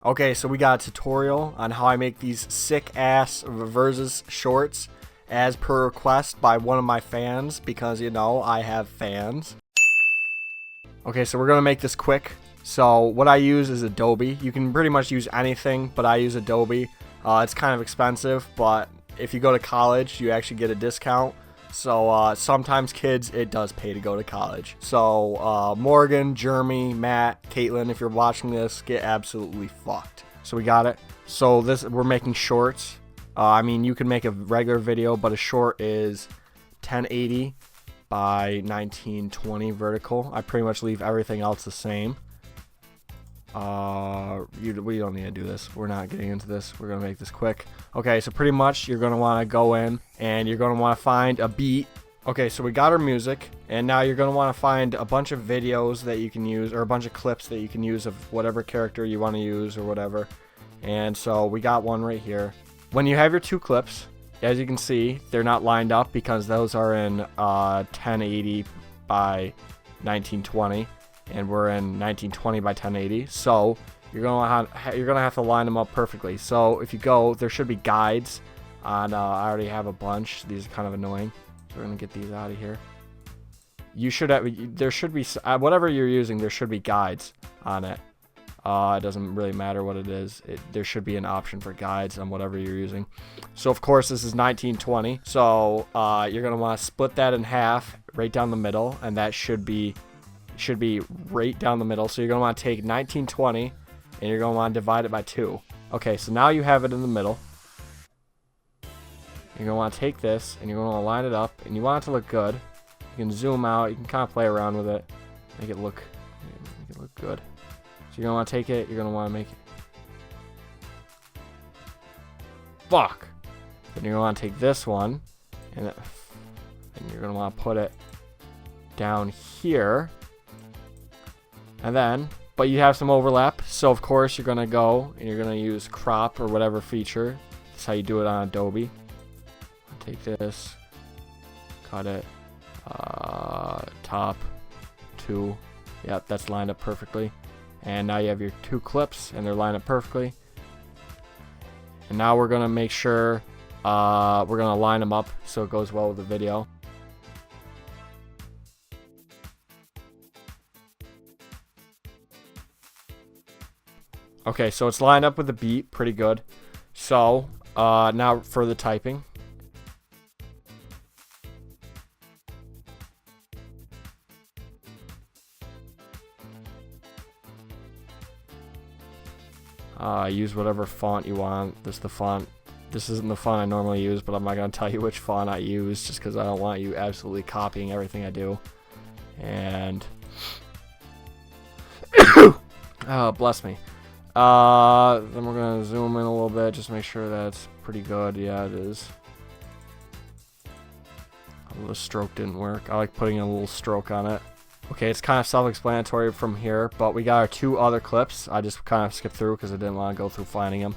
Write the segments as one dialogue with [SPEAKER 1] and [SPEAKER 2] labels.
[SPEAKER 1] Okay, so we got a tutorial on how I make these sick ass reverses shorts as per request by one of my fans, because you know I have fans. Okay, so we're gonna make this quick. So what I use is Adobe. You can pretty much use anything, but I use Adobe. It's kind of expensive, but if you go to college, you actually get a discount. So sometimes kids, it does pay to go to college. So Morgan, Jeremy, Matt, Caitlin, if you're watching this, get absolutely fucked. So we got it. So we're making shorts. I mean, you can make a regular video, but a short is 1080 by 1920 vertical. I pretty much leave everything else the same. We don't need to do this. We're not getting into this. We're gonna make this quick. Okay, so pretty much you're gonna want to go in and you're gonna want to find a beat. Okay, so we got our music, and now you're gonna want to find a bunch of videos that you can use, or a bunch of clips that you can use of whatever character you want to use or whatever. And so we got one right here. When you have your two clips, as you can see, they're not lined up because those are in 1080 by 1920. And we're in 1920 by 1080, so you're gonna have to line them up perfectly. So if you go, there should be guides on. I already have a bunch. These are kind of annoying, so we're gonna get these out of here. You should have. There should be whatever you're using. There should be guides on it. It doesn't really matter what it is. There should be an option for guides on whatever you're using. So of course this is 1920. So you're gonna want to split that in half, right down the middle, and that should be right down the middle. So you're gonna want to take 1920 and you're gonna want to divide it by 2. Okay, so now you have it in the middle. You're gonna want to take this and you're gonna line it up, and you want it to look good. You can zoom out, you can kind of play around with it, make it look good. So you're gonna want to take it, you're gonna want to make it fuck. Then you're gonna want to take this one and you're gonna want to put it down here. And then, but you have some overlap, so of course you're gonna go and you're gonna use crop or whatever feature. That's how you do it on Adobe. Take this, cut it, top 2. Yep, that's lined up perfectly. And now you have your 2 clips, and they're lined up perfectly. And now we're gonna make sure we're gonna line them up so it goes well with the video. Okay, so it's lined up with the beat pretty good. So now for the typing. Use whatever font you want. This isn't the font I normally use, but I'm not going to tell you which font I use just because I don't want you absolutely copying everything I do. And oh, bless me. Then we're gonna zoom in a little bit, just make sure that's pretty good. Yeah, it is. The stroke didn't work. I like putting a little stroke on it. Okay, it's kind of self-explanatory from here, but we got our 2 other clips. I just kind of skipped through because I didn't want to go through finding them.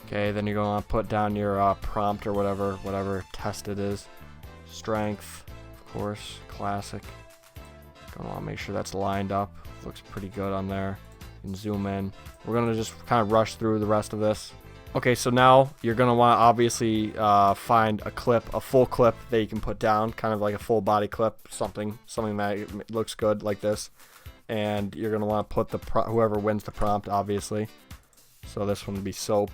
[SPEAKER 1] Okay, then you're gonna want to put down your prompt or whatever test it is. Strength, of course, classic. Gonna want to make sure that's lined up. Looks pretty good on there. And zoom in. We're gonna just kind of rush through the rest of this. Okay, so now you're gonna want to obviously find a full clip that you can put down, kind of like a full body clip, something that looks good like this. And you're gonna want to put whoever wins the prompt, obviously. So this one would be soap.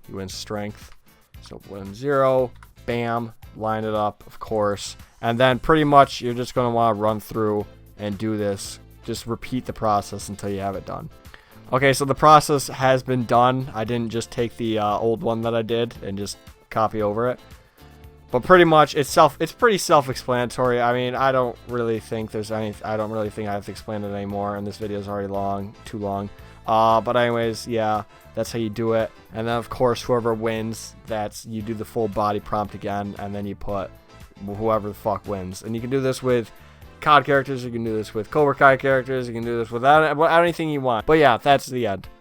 [SPEAKER 1] You win strength. Soap wins 0. Bam. Line it up, of course. And then pretty much you're just gonna want to run through and do this. Just repeat the process until you have it done. Okay, so the process has been done. I didn't just take the old one that I did and just copy over it. But pretty much it's pretty self-explanatory. I mean, I don't really think I have to explain it anymore, and this video is already too long. But anyways, yeah, that's how you do it. And then of course whoever wins, you do the full body prompt again, and then you put whoever the fuck wins. And you can do this with COD characters, you can do this with Cobra Kai characters, you can do this with anything you want. But yeah, that's the end.